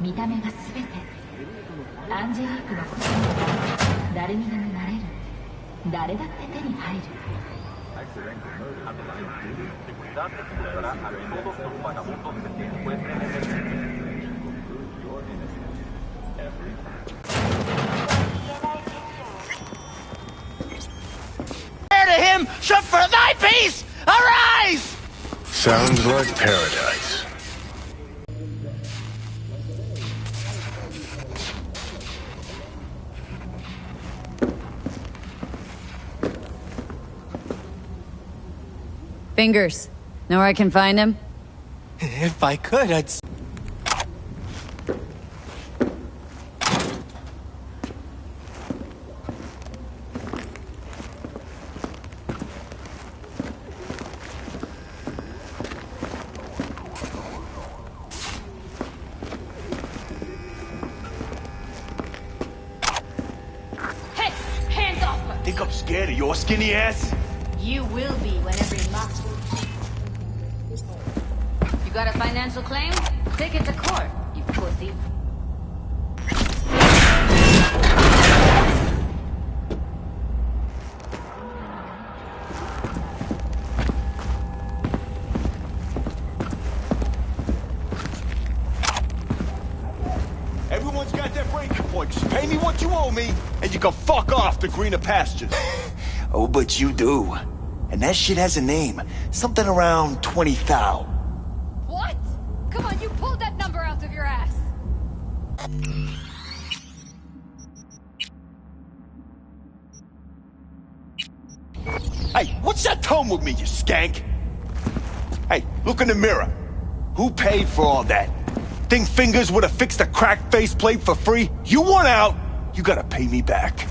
見た目が全て。アンジェリークのことなら誰にでもなれる。誰だって手に入る。To him, should for thy peace arise! Sounds like paradise. Fingers. Know where I can find him? If I could, I'd... Hey! Hands off her! Think I'm scared of your skinny ass? You will be whenever you're locked. You got a financial claim? Take it to court, you pussy. Everyone's got their breaking point. Just pay me what you owe me, and you can fuck off to greener pastures. Oh, but you do. And that shit has a name. Something around 20 thou. What? Come on, you pulled that number out of your ass. Hey, what's that tone with me, you skank? Hey, look in the mirror. Who paid for all that? Think Fingers would have fixed a cracked faceplate for free? You want out, you gotta pay me back.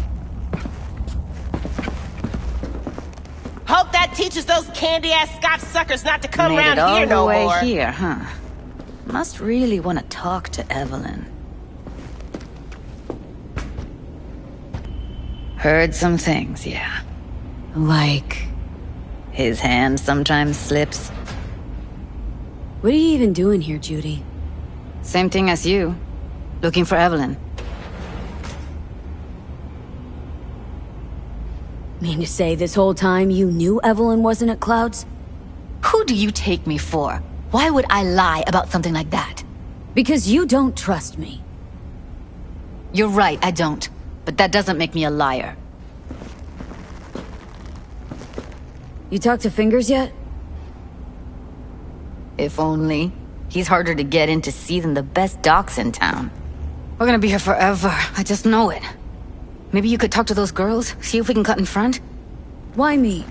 Hope that teaches those candy-ass Scotch suckers not to come around here no more. Made it all the way here, huh? Must really want to talk to Evelyn. Heard some things, yeah. Like... his hand sometimes slips. What are you even doing here, Judy? Same thing as you. Looking for Evelyn. Mean to say this whole time you knew Evelyn wasn't at Clouds? Who do you take me for? Why would I lie about something like that? Because you don't trust me. You're right, I don't. But that doesn't make me a liar. You talked to Fingers yet? If only. He's harder to get in to see than the best docs in town. We're gonna be here forever, I just know it. Maybe you could talk to those girls, see if we can cut in front? Why me?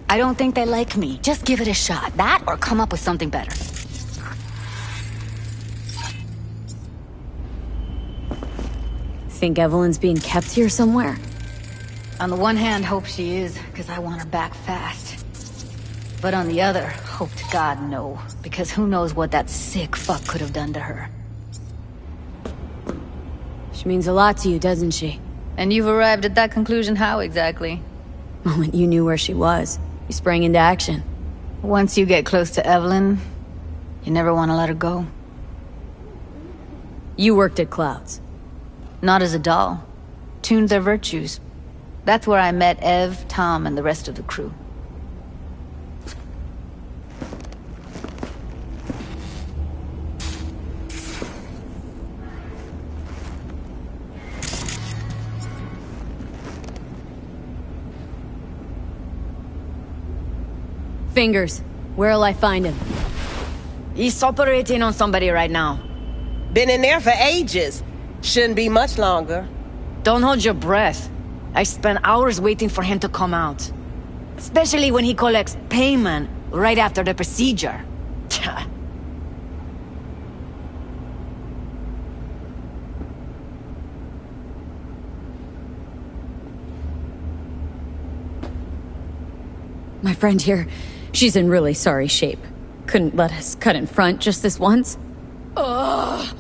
I don't think they like me. Just give it a shot. That or come up with something better. Think Evelyn's being kept here somewhere? On the one hand, hope she is, because I want her back fast. But on the other, hope to God no, because who knows what that sick fuck could have done to her. She means a lot to you, doesn't she? And you've arrived at that conclusion how exactly? Moment you knew where she was, you sprang into action. Once you get close to Evelyn, you never want to let her go. You worked at Clouds. Not as a doll. Tuned their virtues. That's where I met Ev, Tom, and the rest of the crew. Fingers, where'll I find him? He's operating on somebody right now. Been in there for ages. Shouldn't be much longer. Don't hold your breath. I spent hours waiting for him to come out. Especially when he collects payment right after the procedure. My friend here, she's in really sorry shape. Couldn't let us cut in front just this once. Of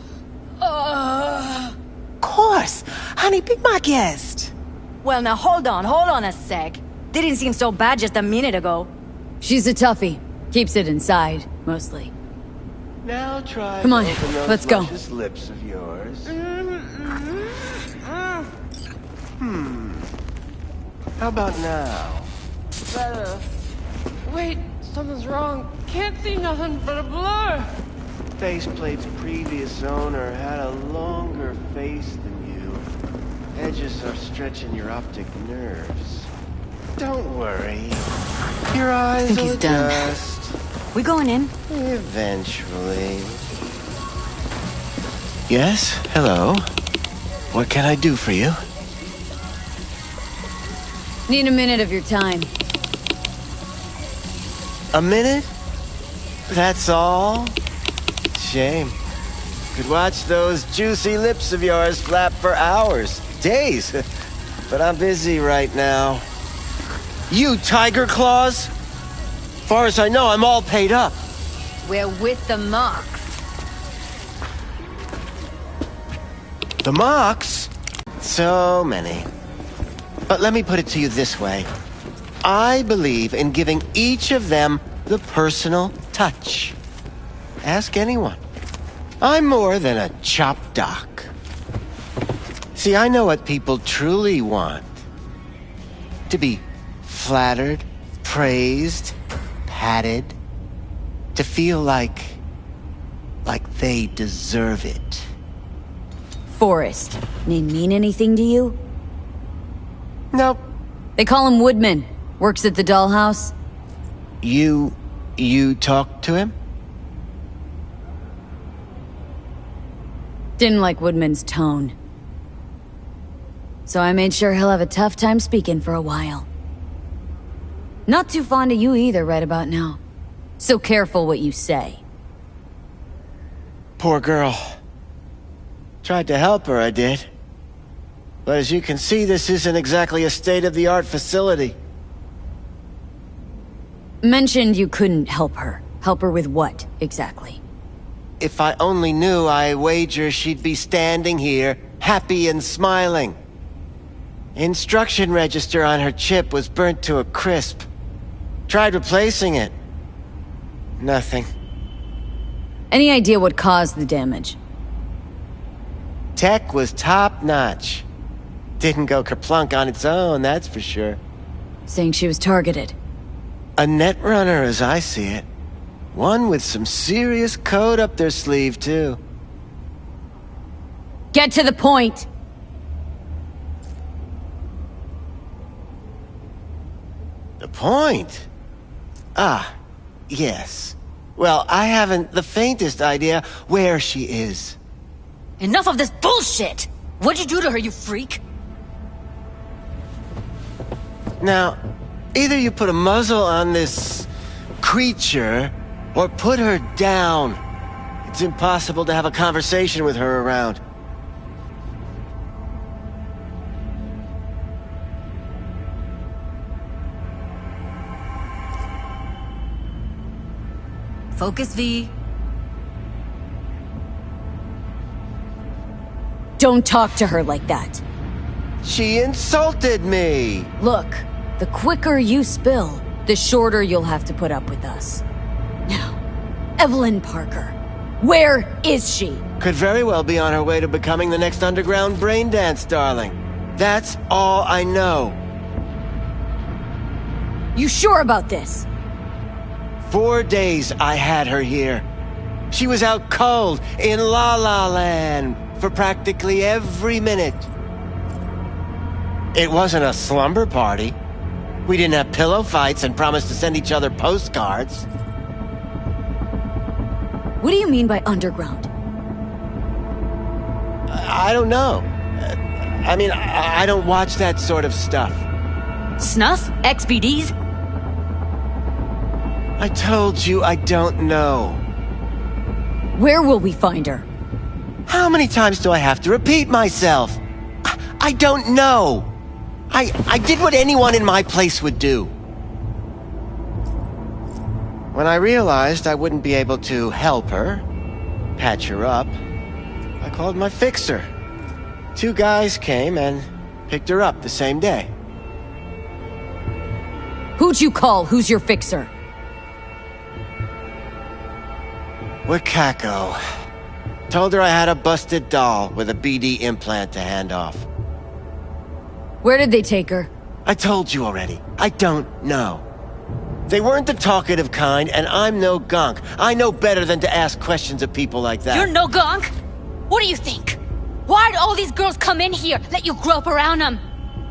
course. Honey, be my guest. Well, now hold on a sec. Didn't seem so bad just a minute ago. She's a toughie. Keeps it inside, mostly. Now try Come on, to open those let's go. luscious lips of yours. How about now? Better. Wait, something's wrong. Can't see nothing but a blur. Faceplate's previous owner had a longer face than you. Edges are stretching your optic nerves. Don't worry. Your eyes think will he's done. adjust. We going in? Eventually. Yes, hello. What can I do for you? Need a minute of your time. A minute? That's all? Shame. Could watch those juicy lips of yours flap for hours, days. But I'm busy right now. You tiger claws? Far as I know, I'm all paid up. We're with the Mox. The Mox? So many. But let me put it to you this way. I believe in giving each of them the personal touch. Ask anyone. I'm more than a chop doc. See, I know what people truly want. To be flattered, praised, patted. To feel like they deserve it. Forrest. Name mean anything to you? Nope. They call him Woodman. Works at the dollhouse. You talked to him? Didn't like Woodman's tone. So I made sure he'll have a tough time speaking for a while. Not too fond of you either right about now. So careful what you say. Poor girl. Tried to help her, I did. But as you can see, this isn't exactly a state-of-the-art facility. Mentioned you couldn't help her. Help her with what, exactly? If I only knew, I wager she'd be standing here, happy and smiling. Instruction register on her chip was burnt to a crisp. Tried replacing it. Nothing. Any idea what caused the damage? Tech was top-notch. Didn't go kerplunk on its own, that's for sure. Saying she was targeted. A net runner, as I see it. One with some serious code up their sleeve, too. Get to the point! The point? Ah, yes. Well, I haven't the faintest idea where she is. Enough of this bullshit! What'd you do to her, you freak? Now, either you put a muzzle on this creature, or put her down. It's impossible to have a conversation with her around. Focus, V. Don't talk to her like that. She insulted me! Look, the quicker you spill, the shorter you'll have to put up with us. Now, Evelyn Parker. Where is she? Could very well be on her way to becoming the next underground braindance darling. That's all I know. You sure about this? 4 days I had her here. She was out cold in La La Land for practically every minute. It wasn't a slumber party. We didn't have pillow fights and promised to send each other postcards. What do you mean by underground? I don't know. I mean, I don't watch that sort of stuff. Snuff? XBDs? I told you I don't know. Where will we find her? How many times do I have to repeat myself? I don't know. I did what anyone in my place would do. When I realized I wouldn't be able to help her, patch her up, I called my fixer. 2 guys came and picked her up the same day. Who'd you call? Who's your fixer? with Kako. Told her I had a busted doll with a BD implant to hand off. Where did they take her? I told you already. I don't know. They weren't the talkative kind, and I'm no gunk. I know better than to ask questions of people like that. You're no gunk? What do you think? Why'd all these girls come in here, let you grope around them?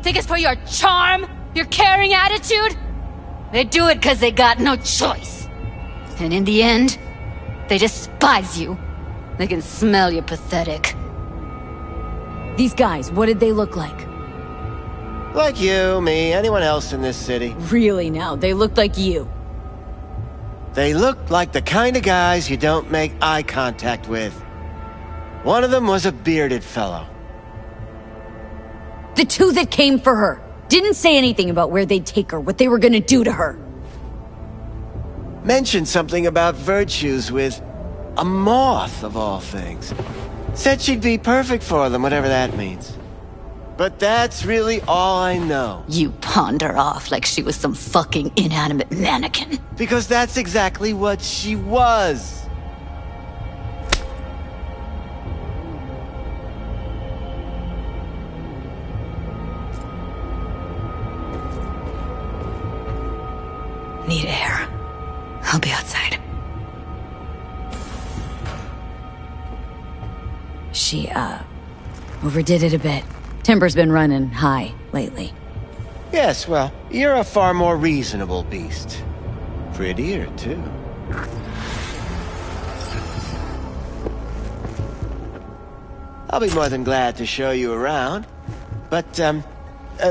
Think it's for your charm? Your caring attitude? They do it because they got no choice. And in the end, they despise you. They can smell you're pathetic. These guys, what did they look like? Like you, me, anyone else in this city. Really now, they looked like you. They looked like the kind of guys you don't make eye contact with. One of them was a bearded fellow. The two that came for her didn't say anything about where they'd take her, what they were gonna do to her. Mentioned something about virtues with a moth, of all things. Said she'd be perfect for them, whatever that means. But that's really all I know. You pawned her off like she was some fucking inanimate mannequin. Because that's exactly what she was. Need air. I'll be outside. She, overdid it a bit. Temper's been running high lately. Yes, well, you're a far more reasonable beast. Prettier, too. I'll be more than glad to show you around. But,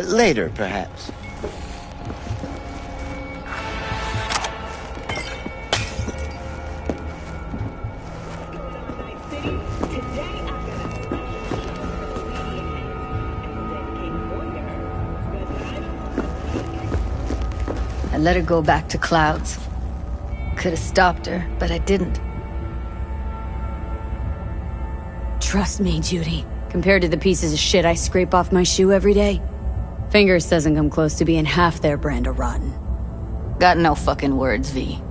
later, perhaps. I let her go back to Clouds. Could have stopped her, but I didn't. Trust me, Judy. Compared to the pieces of shit I scrape off my shoe every day, Fingers doesn't come close to being half their brand of rotten. Got no fucking words, V.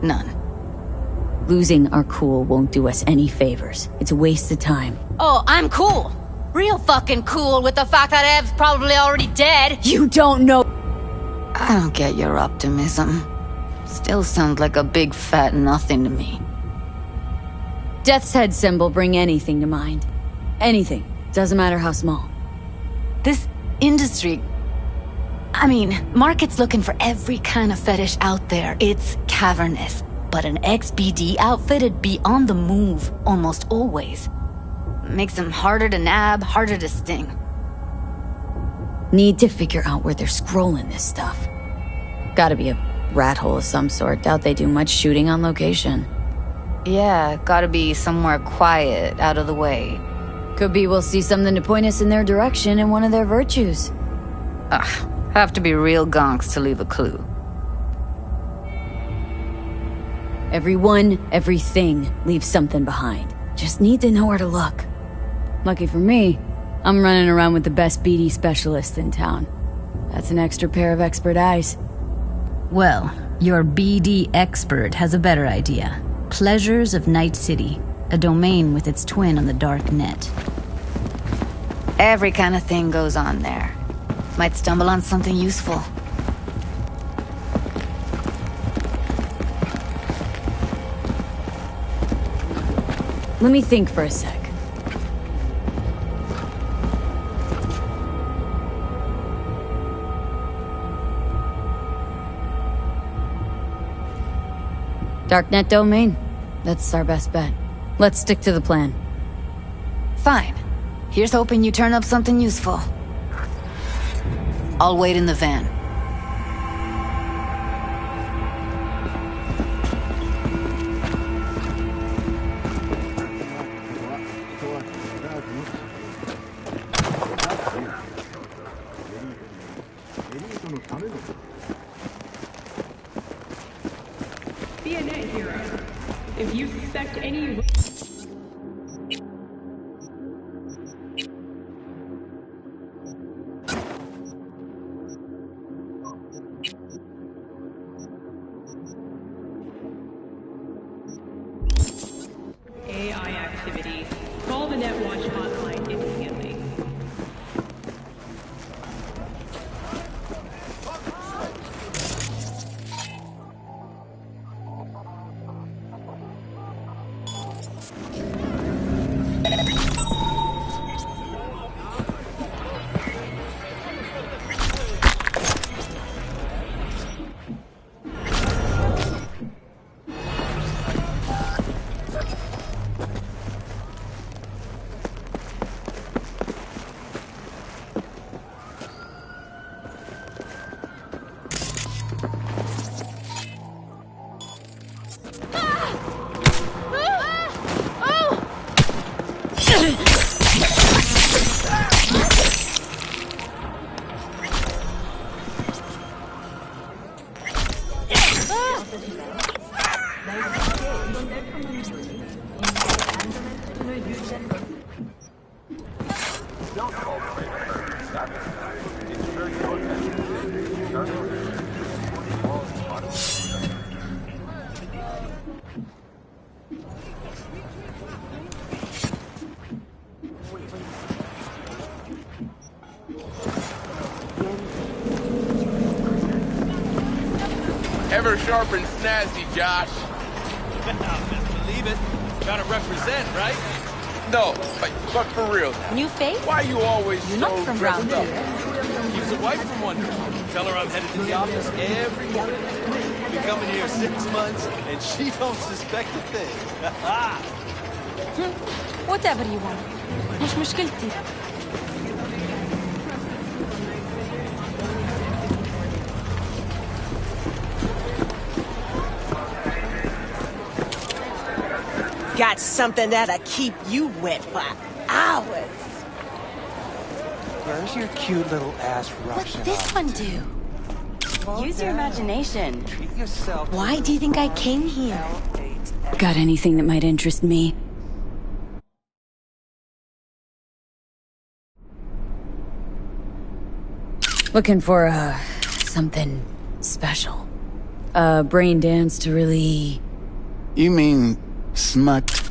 None. Losing our cool won't do us any favors. It's a waste of time. Oh, I'm cool. Real fucking cool with the fact that Ev's probably already dead. You don't know. I don't get your optimism. Still sounds like a big fat nothing to me. Death's head symbol bring anything to mind. Anything. Doesn't matter how small. This industry... I mean, market's looking for every kind of fetish out there. It's cavernous. But an XBD outfit'd be on the move almost always. Makes them harder to nab, harder to sting. Need to figure out where they're scrolling this stuff. Gotta be a rat hole of some sort. Doubt they do much shooting on location. Yeah, gotta be somewhere quiet, out of the way. Could be we'll see something to point us in their direction in one of their virtues. Ugh, have to be real gonks to leave a clue. Everyone, everything leaves something behind. Just need to know where to look. Lucky for me, I'm running around with the best BD specialist in town. That's an extra pair of expert eyes. Well, your BD expert has a better idea. Pleasures of Night City, a domain with its twin on the dark net. Every kind of thing goes on there. Might stumble on something useful. Let me think for a sec. Darknet domain. That's our best bet. Let's stick to the plan. Fine. Here's hoping you turn up something useful. I'll wait in the van. CNN hero. If you suspect any... Call the Netwatch hotline immediately. Ever sharp and snazzy, Josh. Believe it. Gotta represent, right? No, but for real. New face? Why you always You're so not from dressed round up? here. Keeps the wife from wondering. Tell her I'm headed to the office every morning. Been coming here 6 months, and she don't suspect a thing. Whatever you want. مش مشكلتي. Got something that'll keep you wet for hours. Where's your cute little ass Russian? What's this one do? Use your imagination. Treat yourself. Why do you think I came here? Got anything that might interest me? Looking for, something special. A brain dance to really... You mean smut?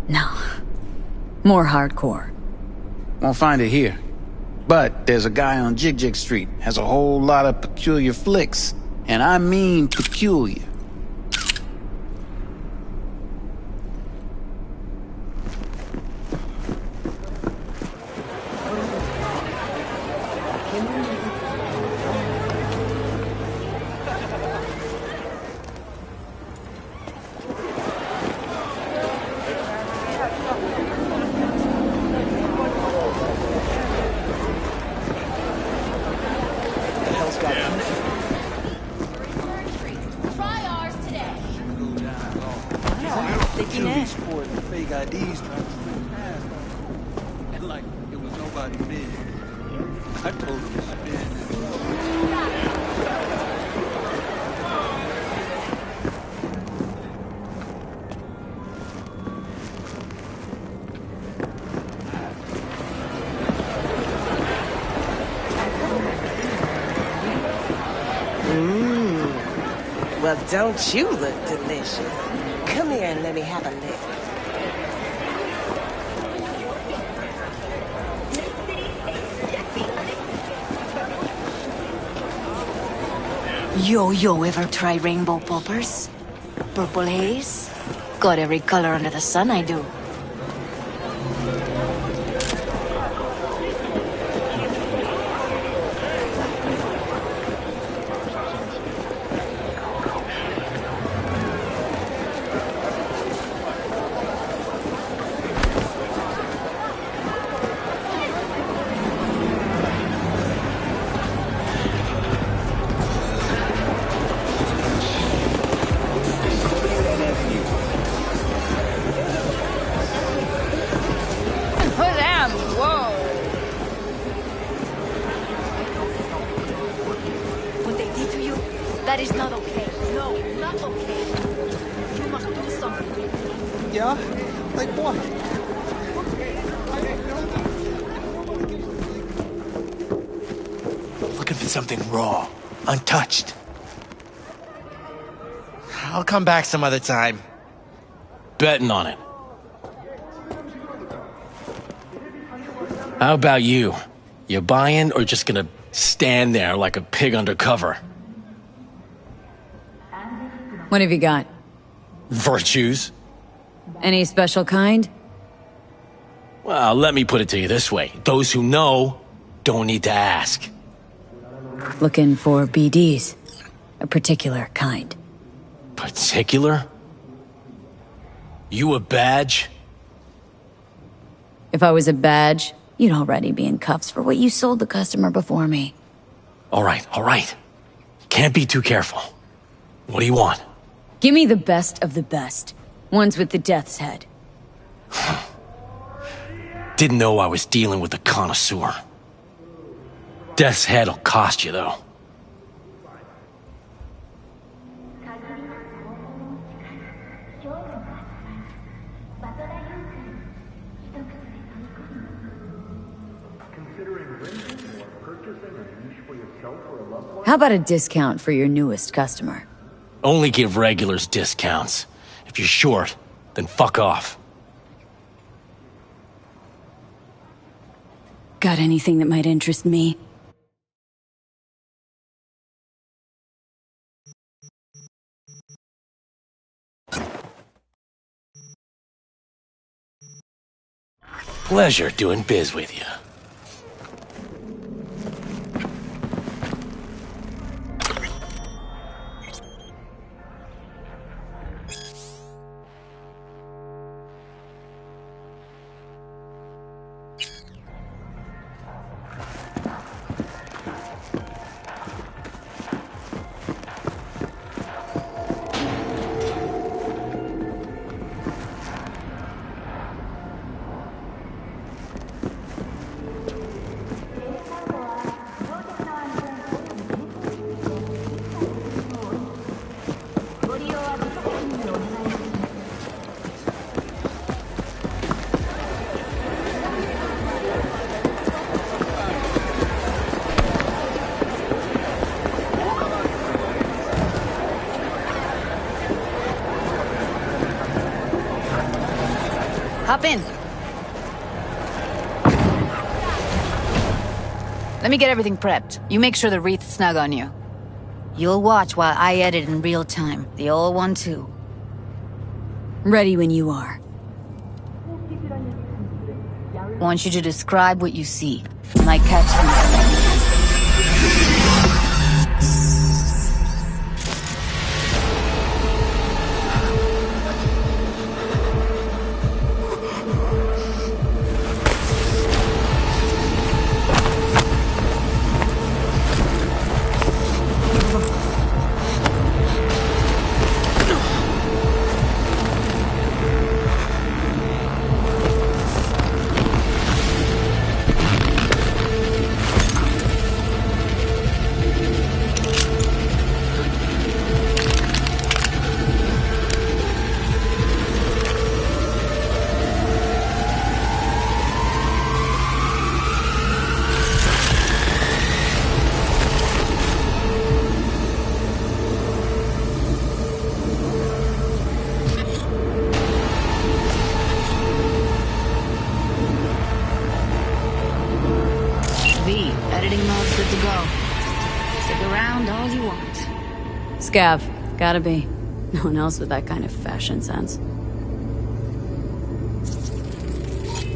No. More hardcore. Won't find it here. But there's a guy on Jig Jig Street, has a whole lot of peculiar flicks. And I mean peculiar. Well, don't you look delicious? Come here and let me have a lick. Yo, ever try rainbow poppers? Purple haze? Got every color under the sun, I do. That is not okay. No, not okay. You must do something. Yeah? Like what? Looking for something raw, untouched. I'll come back some other time. Betting on it. How about you? You buying or just gonna stand there like a pig undercover? What have you got? Virtues? Any special kind? Well, let me put it to you this way. Those who know don't need to ask. Looking for BDs. A particular kind. Particular? You a badge? If I was a badge, you'd already be in cuffs for what you sold the customer before me. All right. Can't be too careful. What do you want? Give me the best of the best. Ones with the death's head. Didn't know I was dealing with a connoisseur. Death's head'll cost you, though. How about a discount for your newest customer? Only give regulars discounts. If you're short, then fuck off. Got anything that might interest me? Pleasure doing biz with you. Hop in. Let me get everything prepped. You make sure the wreath's snug on you. You'll watch while I edit in real time. The old one, too. Ready when you are. Want you to describe what you see. Might catch them. Editing mode's good to go. Stick around all you want. Scav. Gotta be. No one else with that kind of fashion sense.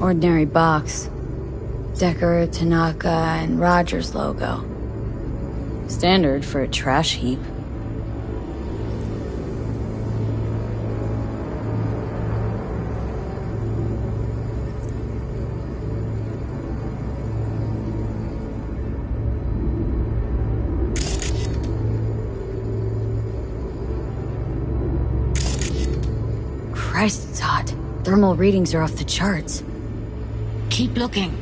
Ordinary box. Decker, Tanaka, and Rogers logo. Standard for a trash heap. Christ, it's hot. Thermal readings are off the charts. Keep looking.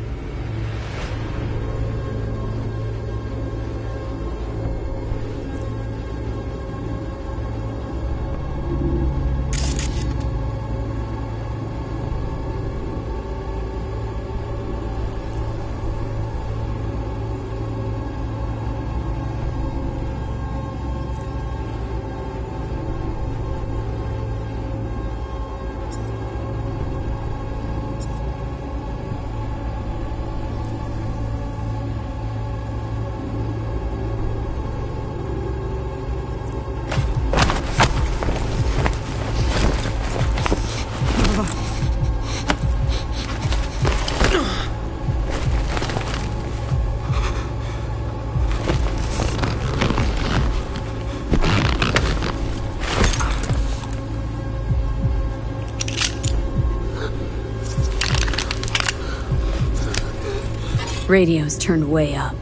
Radio's turned way up.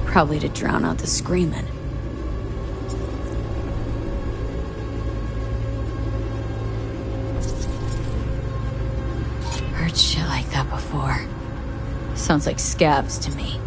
Probably to drown out the screaming. Heard shit like that before. Sounds like scavs to me.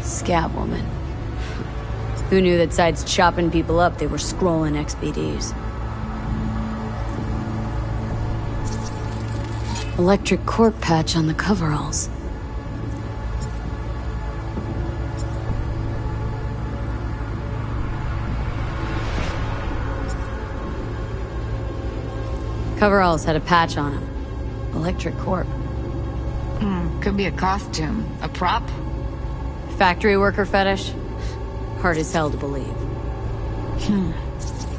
Scab woman. Who knew that besides chopping people up, they were scrolling XBDs? Electric cork patch on the coveralls. Coveralls had a patch on them. Electric cork. Could be a costume. A prop? Factory worker fetish? Hard as hell to believe.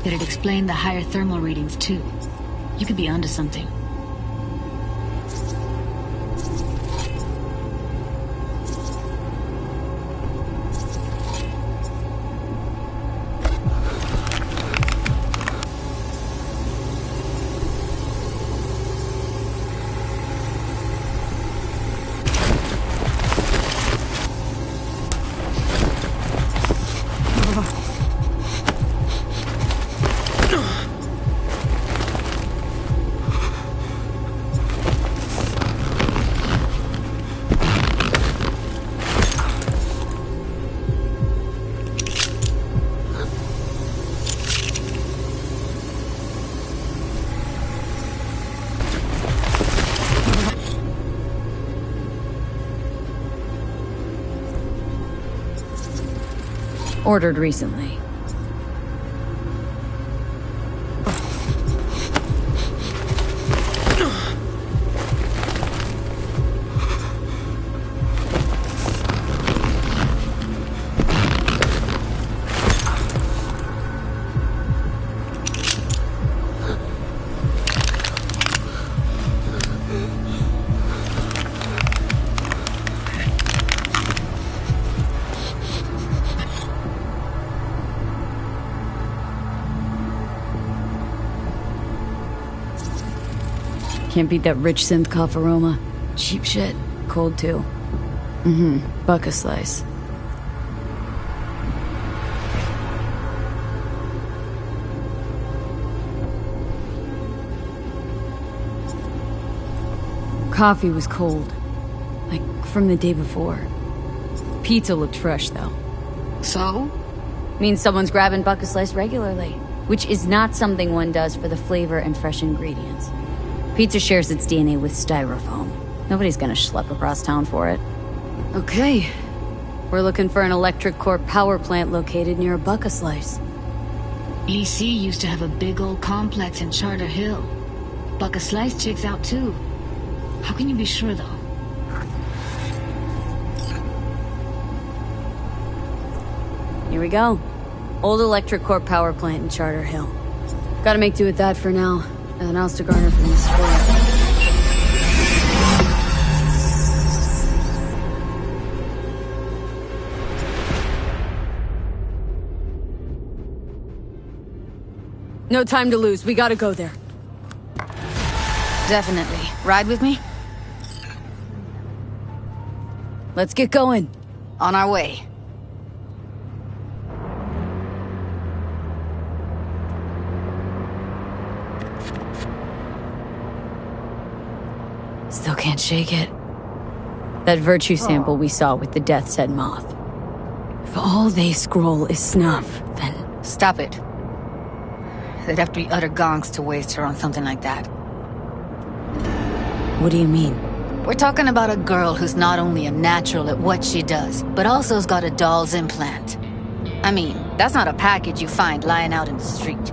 It'd explain the higher thermal readings, too. You could be onto something. Ordered recently. Can't beat that rich synth cough aroma. Cheap shit. Cold too. Buck a slice. Coffee was cold. Like from the day before. Pizza looked fresh though. So? Means someone's grabbing buck a slice regularly. Which is not something one does for the flavor and fresh ingredients. Pizza shares its DNA with styrofoam. Nobody's gonna schlep across town for it. Okay. We're looking for an electric core power plant located near a buck-a-slice. EC used to have a big old complex in Charter Hill. Buck-a-slice checks out too. How can you be sure though? Here we go. Old electric core power plant in Charter Hill. Gotta make do with that for now. Nothing else to garner from this story. No time to lose. We gotta go there. Definitely. Ride with me? Let's get going. On our way. Still can't shake it. That virtue sample we saw with the Death's Head moth. If all they scroll is snuff, then... Stop it. They'd have to be utter gonks to waste her on something like that. What do you mean? We're talking about a girl who's not only a natural at what she does, but also has got a doll's implant. I mean, that's not a package you find lying out in the street.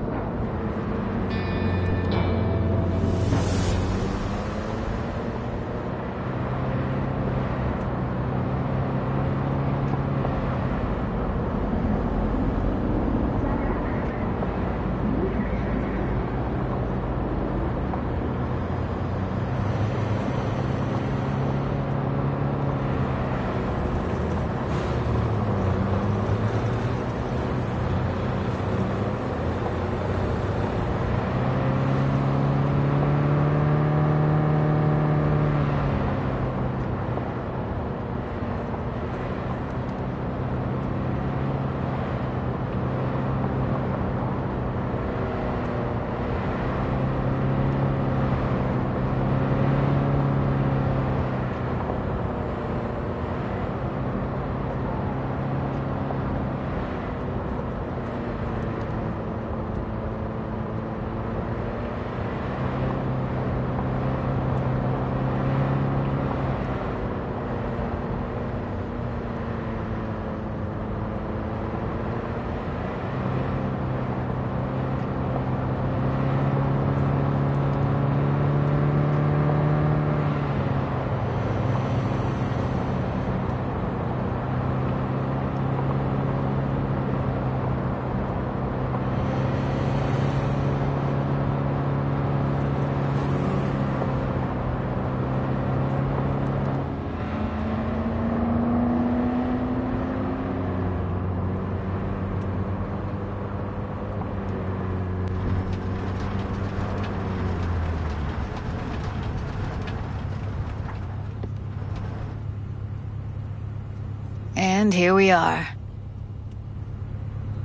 And here we are.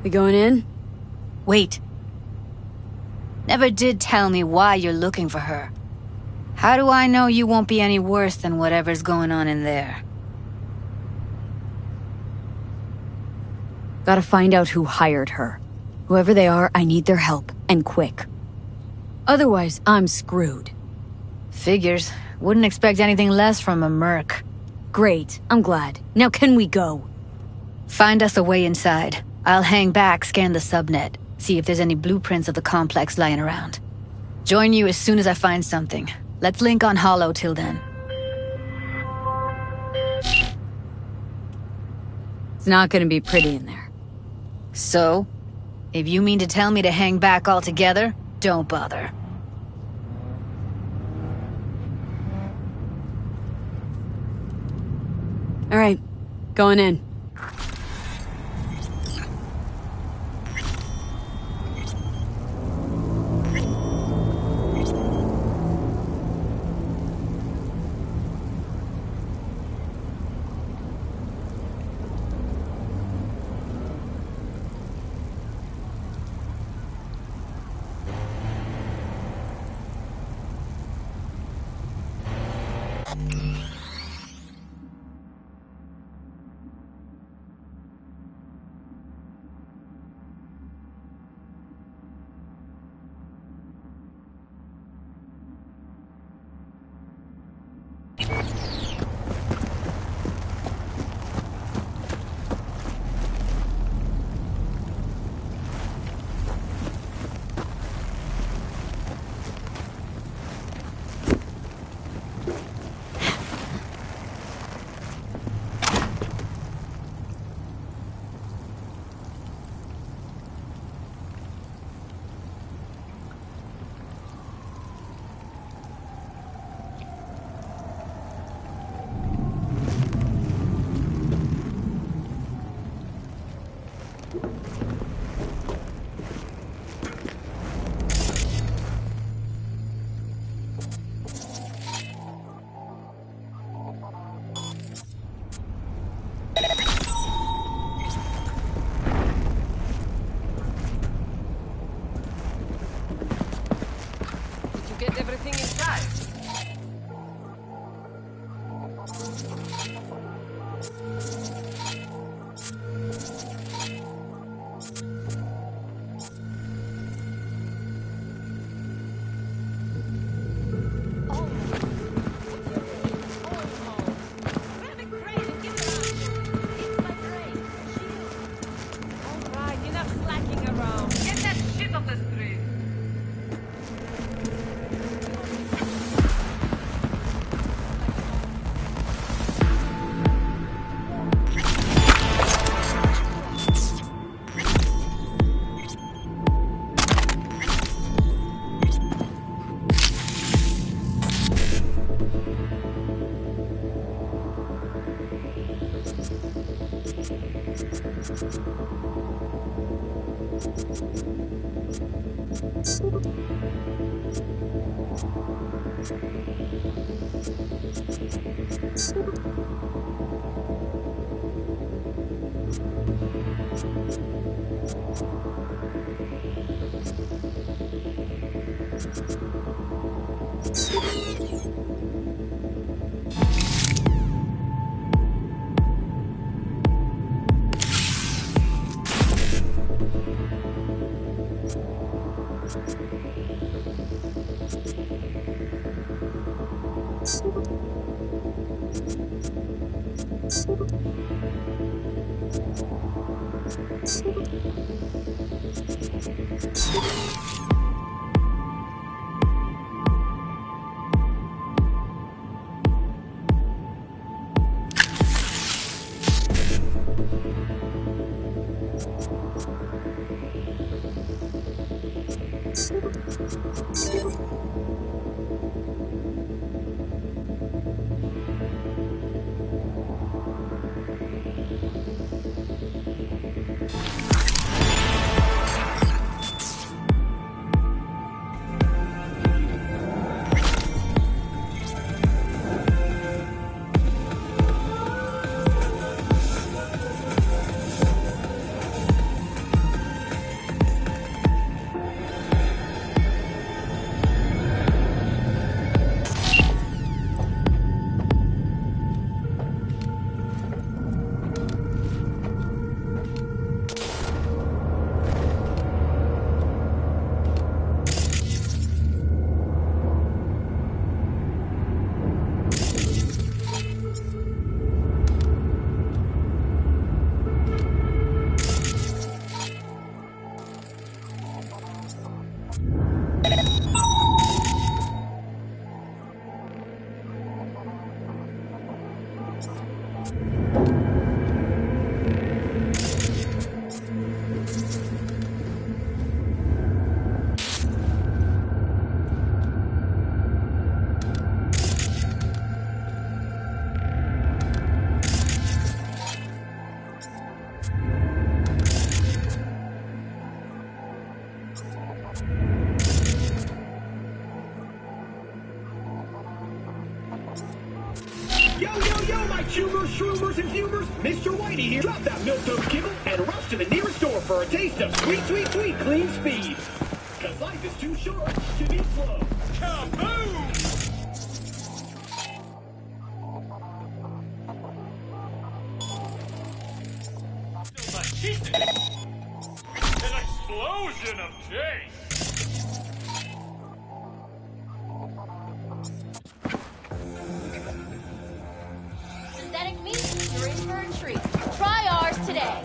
We going in? Wait. Never did tell me why you're looking for her. How do I know you won't be any worse than whatever's going on in there? Gotta find out who hired her. Whoever they are, I need their help, and quick. Otherwise, I'm screwed. Figures. Wouldn't expect anything less from a merc. Great, I'm glad. Now can we go? Find us a way inside. I'll hang back, scan the subnet, see if there's any blueprints of the complex lying around. Join you as soon as I find something. Let's link on Hollow till then. It's not gonna be pretty in there. So? If you mean to tell me to hang back altogether, don't bother. All right, going in. Get everything inside. Alright, enough slacking around. Get that shit off the street. yo, my chumers, shroomers, and fumers. Mr. Whitey here. Drop that milk-toast kibble and rush to the nearest store for a taste of sweet, sweet, sweet clean speed. Cause life is too short to be slow. Kaboom! An explosion of taste! Synthetic meat, you're in for a treat. Try ours today.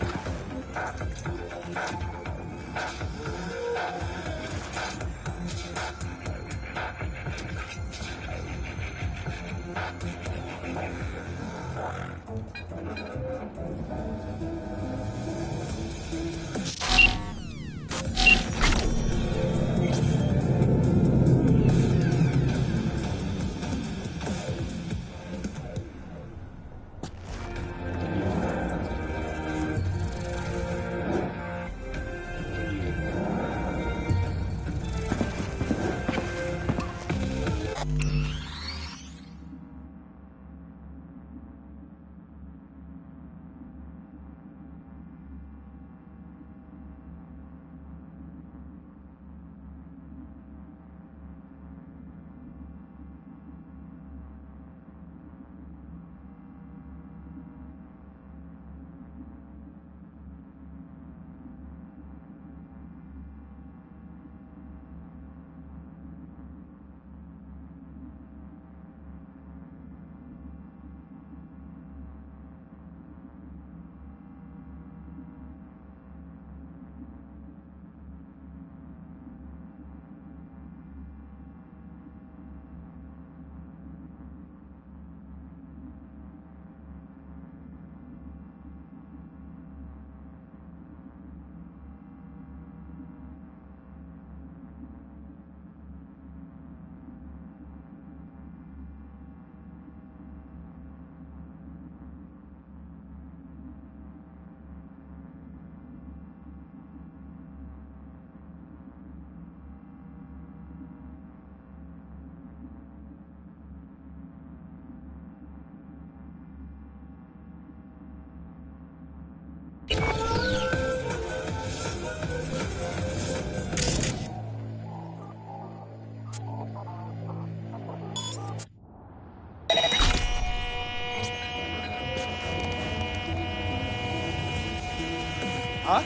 Huh?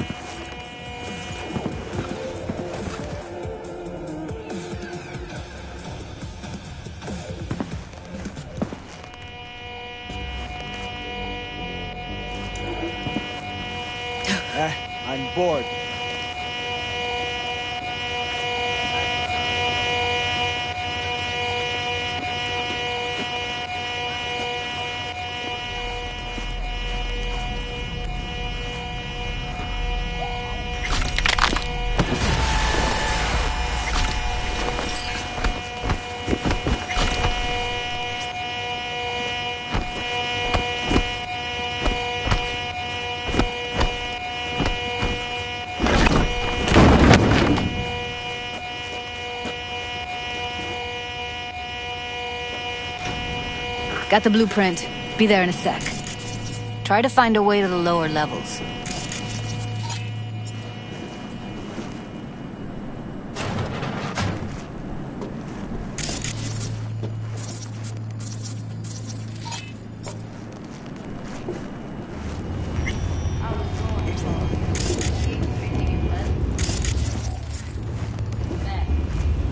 I'm bored. Got the blueprint. Be there in a sec. Try to find a way to the lower levels.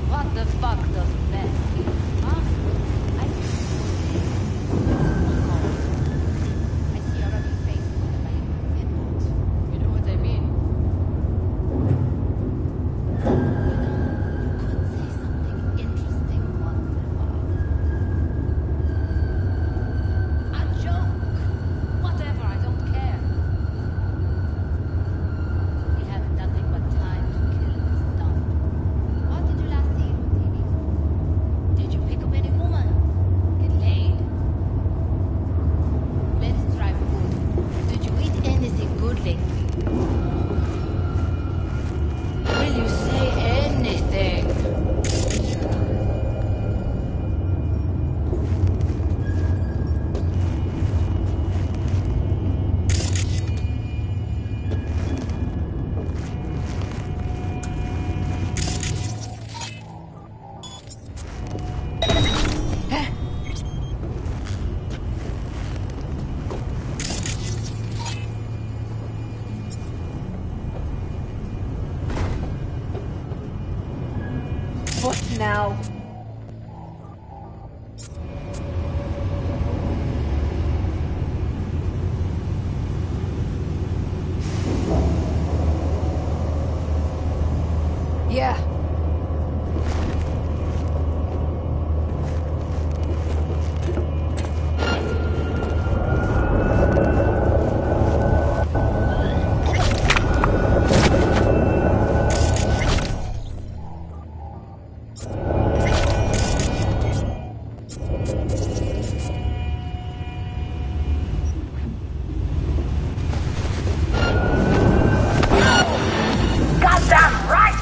What the fuck does that mean? Huh? I see a rugged face with a What now? Yeah. Goddamn right!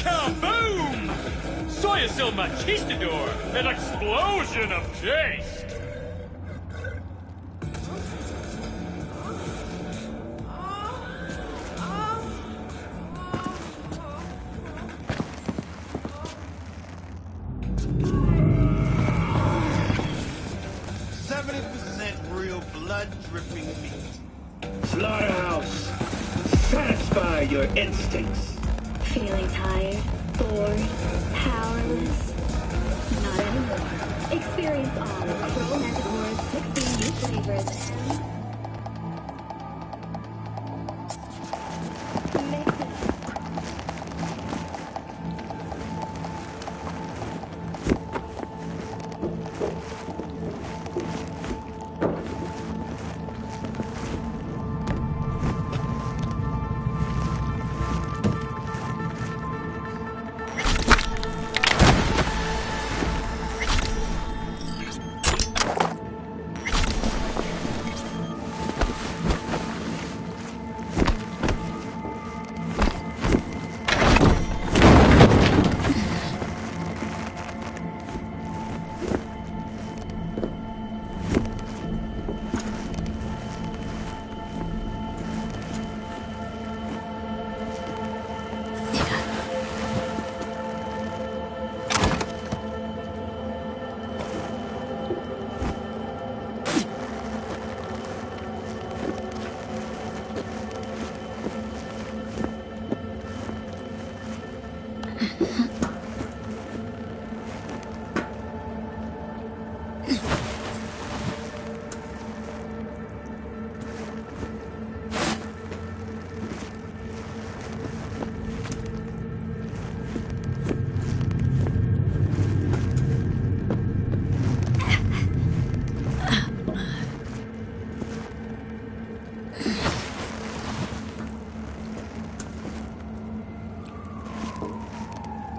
Kaboom! Soy es el machistador, an explosion of taste! 70% real blood-dripping meat. Slaughterhouse. Satisfy your instincts. Feeling tired, bored, powerless? Not anymore. Experience all of Crow Manticore's 16 new flavors and...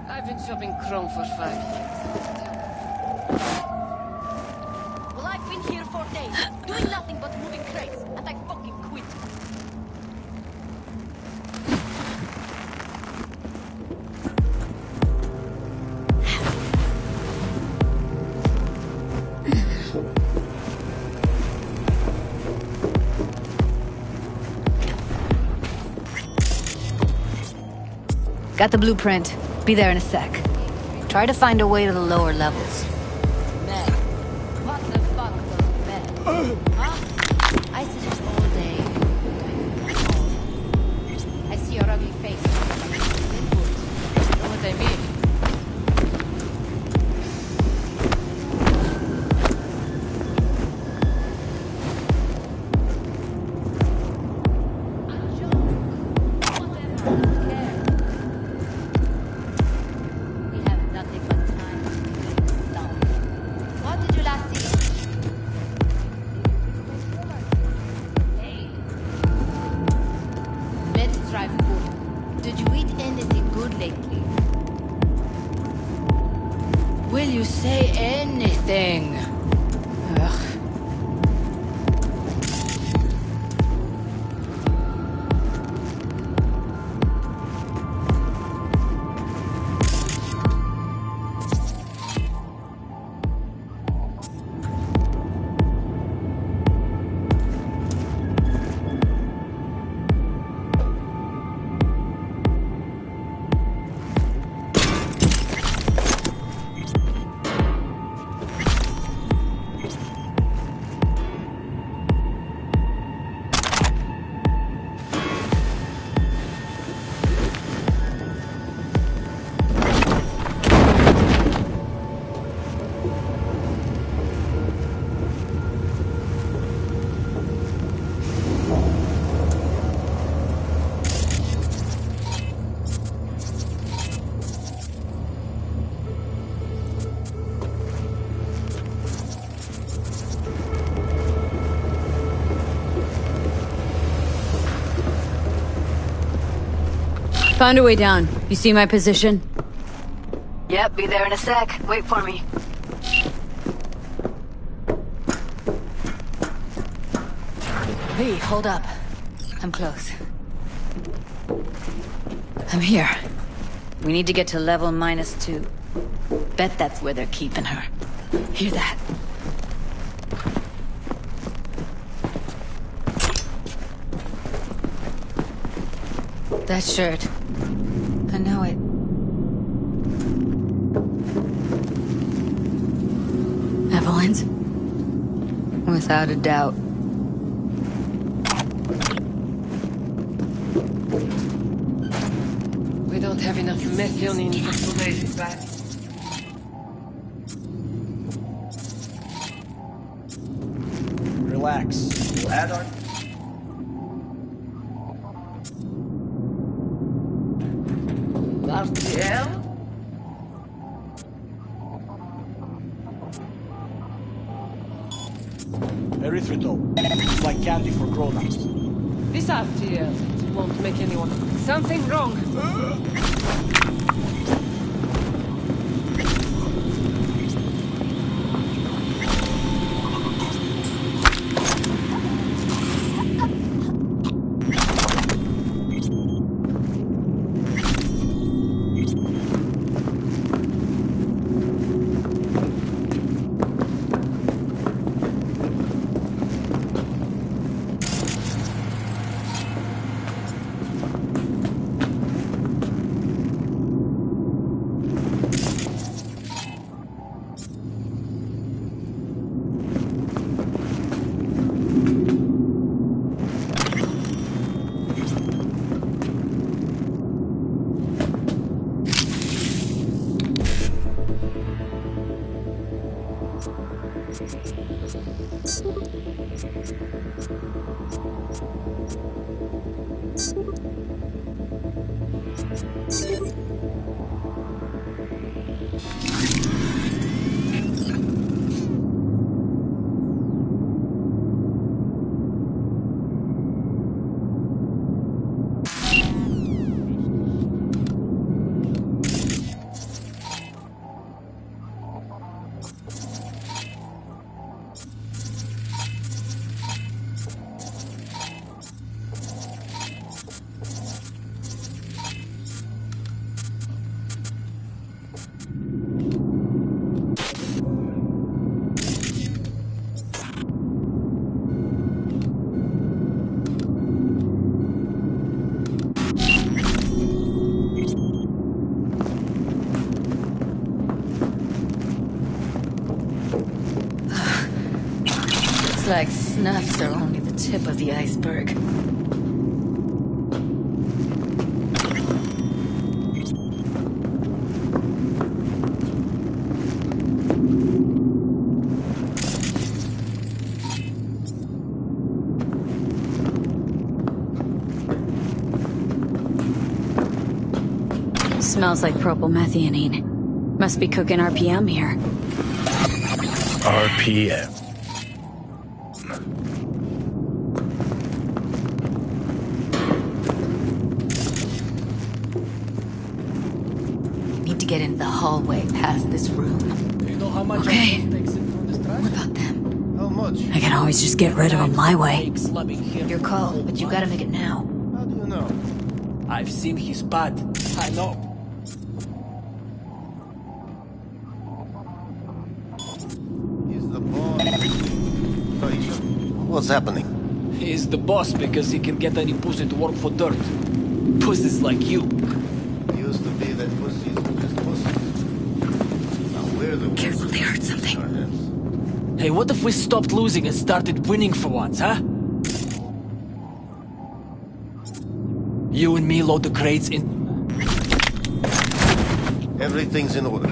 I've been shopping Chrome for 5 years. Well, I've been here 4 days, doing nothing but moving crates, and I fucking quit. Got the blueprint. Be there in a sec. Try to find a way to the lower levels. Man, what the fuck was that? Huh? I sit here all day. I see your ugly face. Know what I mean? Found a way down. You see my position? Yep, be there in a sec. Wait for me. V, hold up. I'm close. I'm here. We need to get to level -2. Bet that's where they're keeping her. Hear that? That shirt. I know it. Evelyn's? Without a doubt. We don't have enough methionine for today's batch. Relax. We'll add our... RTL? Erythritol. It's like candy for grown-ups. This RTL won't make anyone... Something wrong. Like snuffs are only the tip of the iceberg. Smells like propylmethionine. Must be cooking RPM here. RPM. Need to get into the hallway past this room. You know how much Okay. takes it from this trash? What about them? How much? I can always just get rid of them my way. Your call, but you gotta make it now. How do you know? I've seen his pad. I know. He's the boss. What's happening? He's the boss because he can get any pussy to work for dirt. Pussies like you. Used to be that pussies were just pussies. Now we're the ones. Careful, they heard something. Hey, what if we stopped losing and started winning for once, huh? You and me load the crates in... Everything's in order.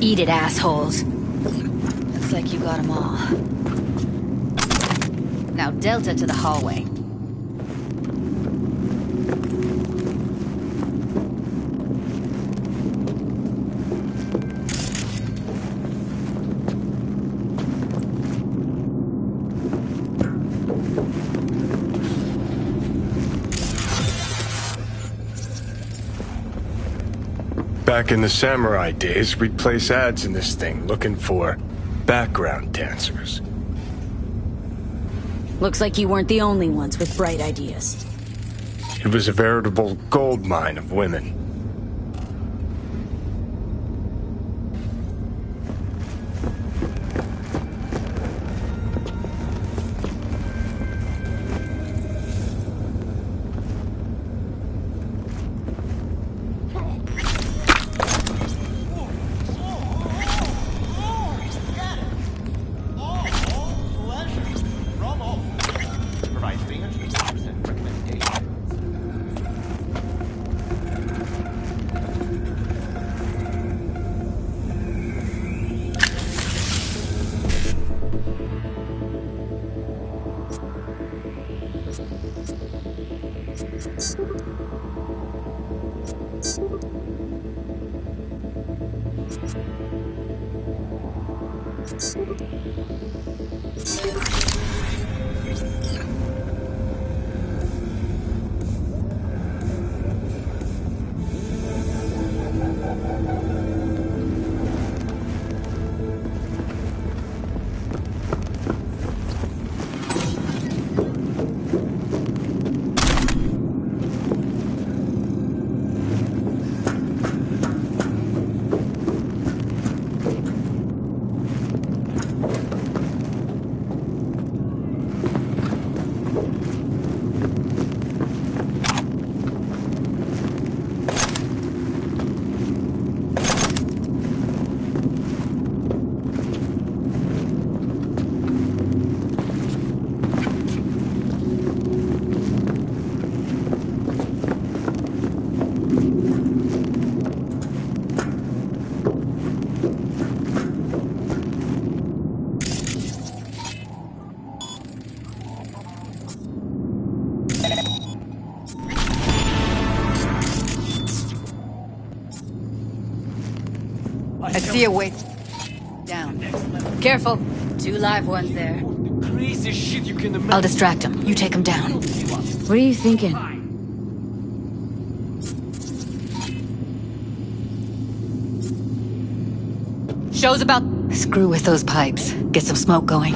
Eat it, assholes. Looks like you got them all. Now Delta to the hallway. Back in the samurai days, we'd place ads in this thing looking for background dancers. Looks like you weren't the only ones with bright ideas. It was a veritable gold mine of women. I see a way down. Careful. 2 live ones there. Crazy shit you can imagine. I'll distract him. You take him down. What are you thinking? Show's about... Screw with those pipes. Get some smoke going.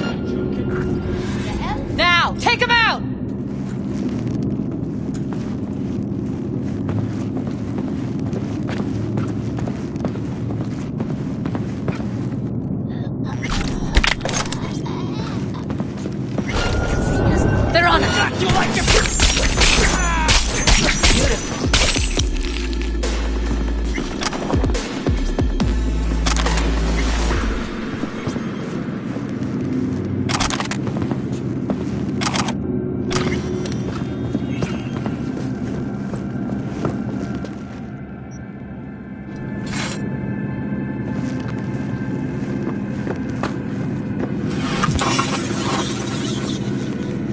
Now, take him out! They're on us! You like it? Beautiful.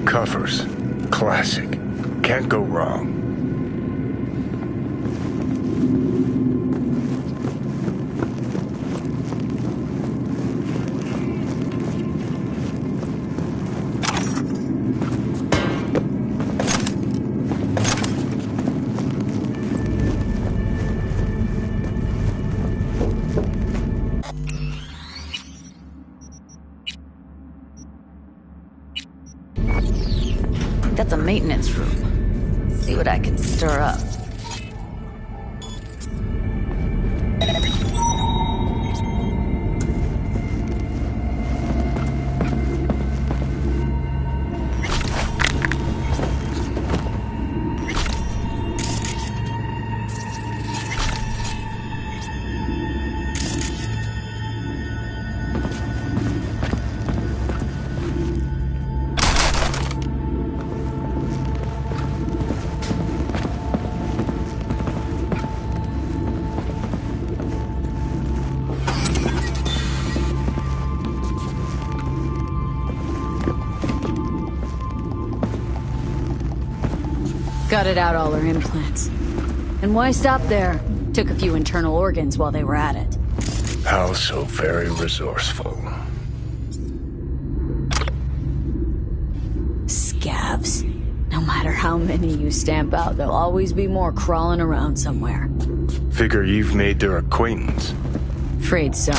Covers. Classic. Can't go wrong. That's a maintenance room. See what I can stir up. Gutted out all her implants. And why stop there? Took a few internal organs while they were at it. How so very resourceful. Scabs. Now matter how many you stamp out, there'll always be more crawling around somewhere. Figure you've made their acquaintance. Afraid so.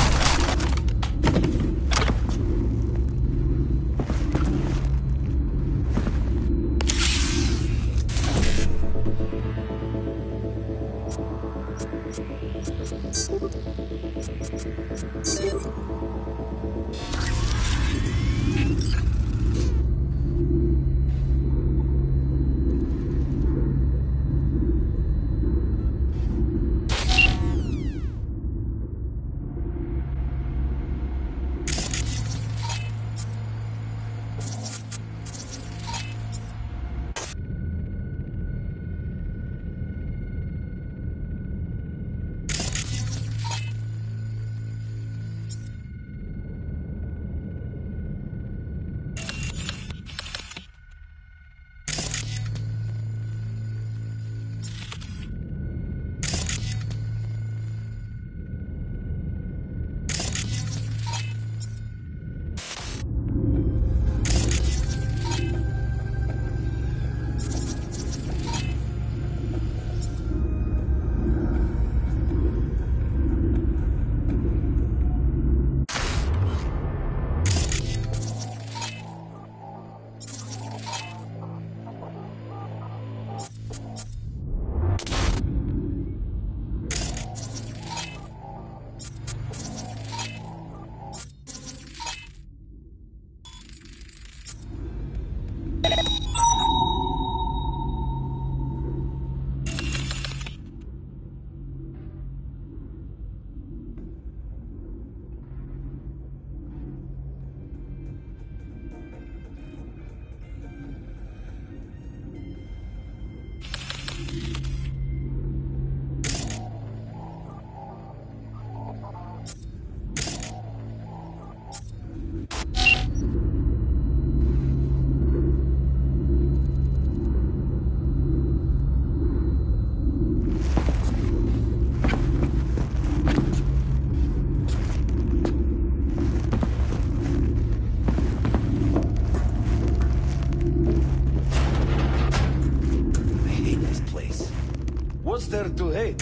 What's there to hate?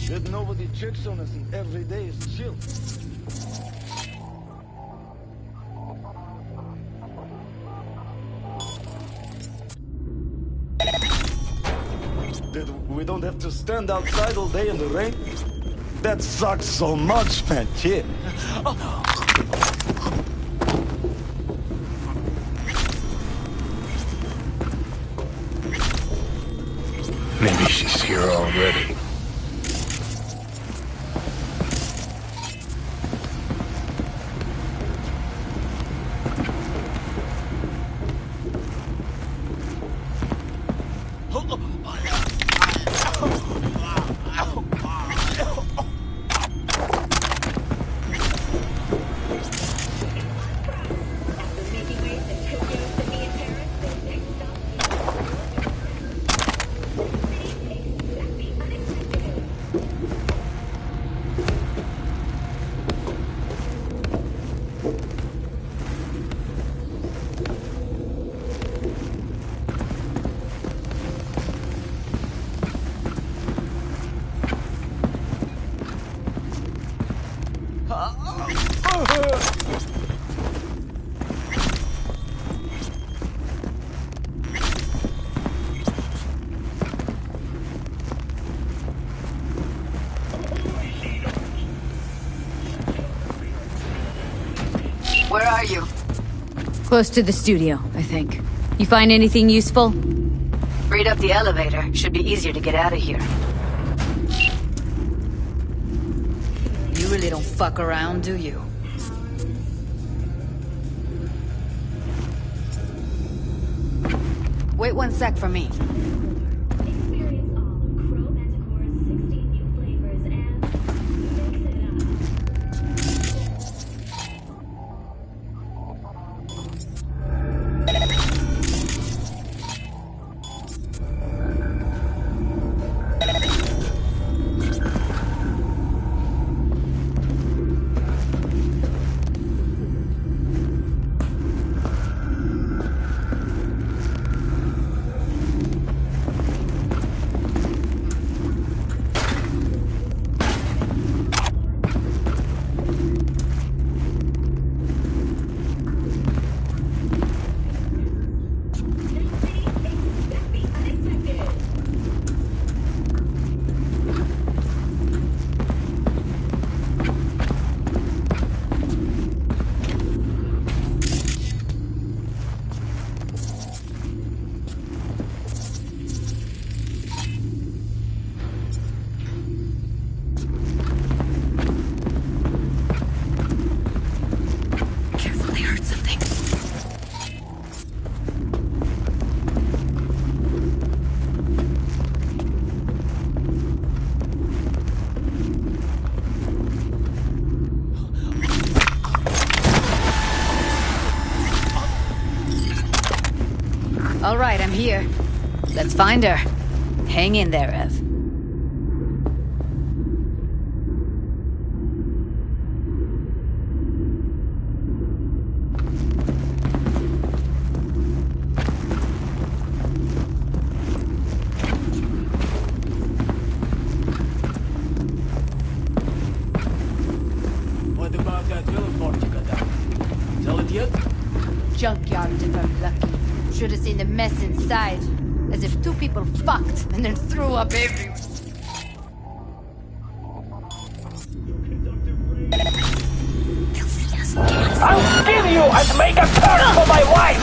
That nobody checks on us and every day is chill. That we don't have to stand outside all day in the rain? That sucks so much, man. Yeah. Maybe she's here already. Where are you? Close to the studio, I think. You find anything useful? Read up the elevator. Should be easier to get out of here. You really don't fuck around, do you? Wait one sec for me. All right, I'm here. Let's find her. Hang in there, Ev. What about that billboard you got down? Sell it yet? Junkyard if I'm lucky. Should have seen the mess inside. As if two people fucked and then threw up everywhere. I'll skin you and make a curse for my wife!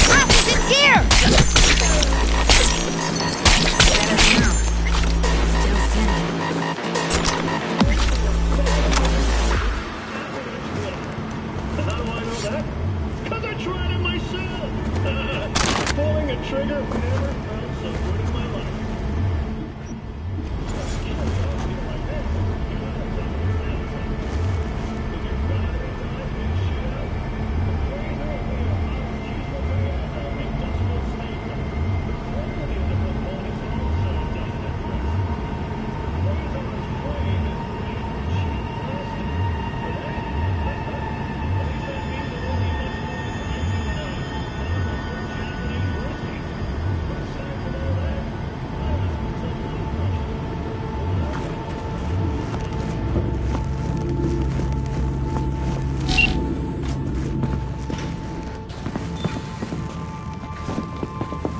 Asses in gear! How do I know that? Because I tried it myself! Pulling a trigger never felt so good in my life.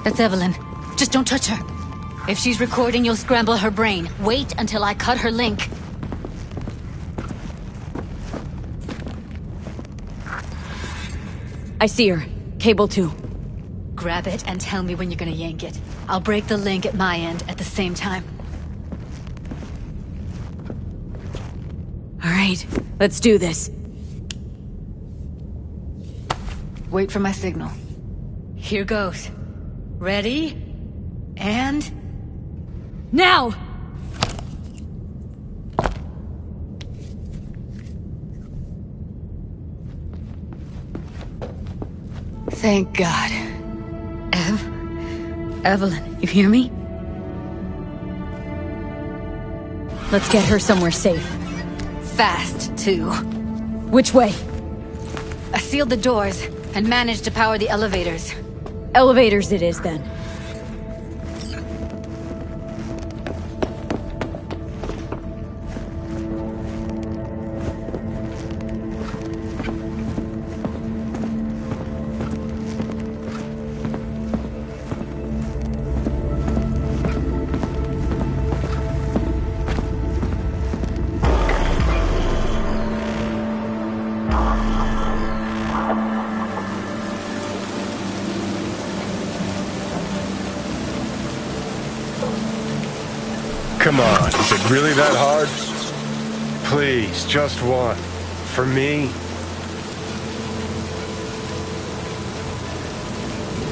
That's Evelyn. Just don't touch her. If she's recording, you'll scramble her brain. Wait until I cut her link. I see her. Cable 2. Grab it and tell me when you're gonna yank it. I'll break the link at my end at the same time. All right, let's do this. Wait for my signal. Here goes. Ready? And... now! Thank God. Evelyn, you hear me? Let's get her somewhere safe. Fast, too. Which way? I sealed the doors and managed to power the elevators. Elevators it is, then. Come on, is it really that hard? Please, just one. For me?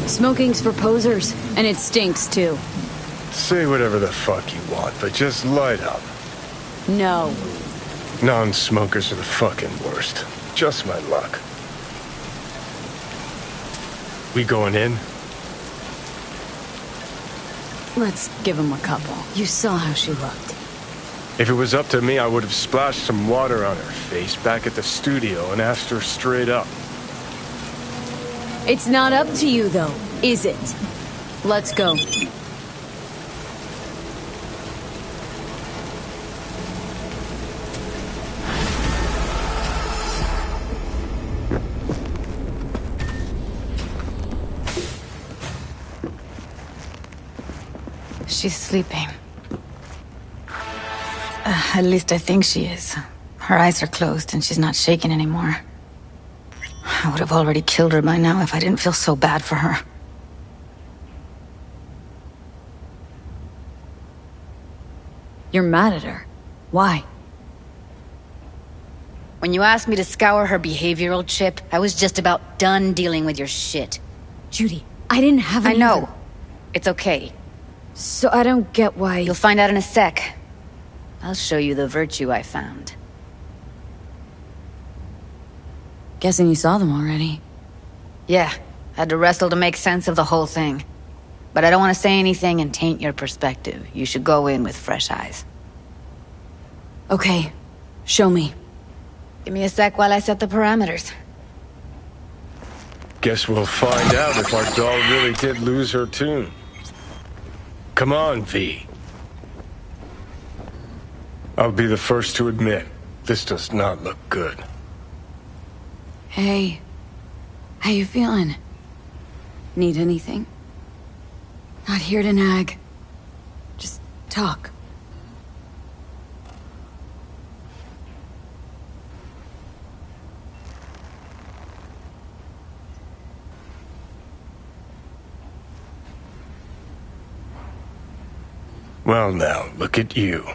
Smoking's for posers, and it stinks, too. Say whatever the fuck you want, but just light up. No. Non-smokers are the fucking worst. Just my luck. We going in? Let's give him a couple. You saw how she looked. If it was up to me, I would have splashed some water on her face back at the studio and asked her straight up. It's not up to you, though, is it? Let's go. She's sleeping. At least I think she is. Her eyes are closed and she's not shaking anymore. I would have already killed her by now if I didn't feel so bad for her. You're mad at her. Why? When you asked me to scour her behavioral chip, I was just about done dealing with your shit. Judy, I didn't have any... I know. It's okay. So I don't get why... You'll find out in a sec. I'll show you the virtue I found. Guessing you saw them already. Yeah. Had to wrestle to make sense of the whole thing. But I don't want to say anything and taint your perspective. You should go in with fresh eyes. Okay. Show me. Give me a sec while I set the parameters. Guess we'll find out if our doll really did lose her tune. Come on, V. I'll be the first to admit, this does not look good. Hey. How you feeling? Need anything? Not here to nag. Just talk. Well now, look at you.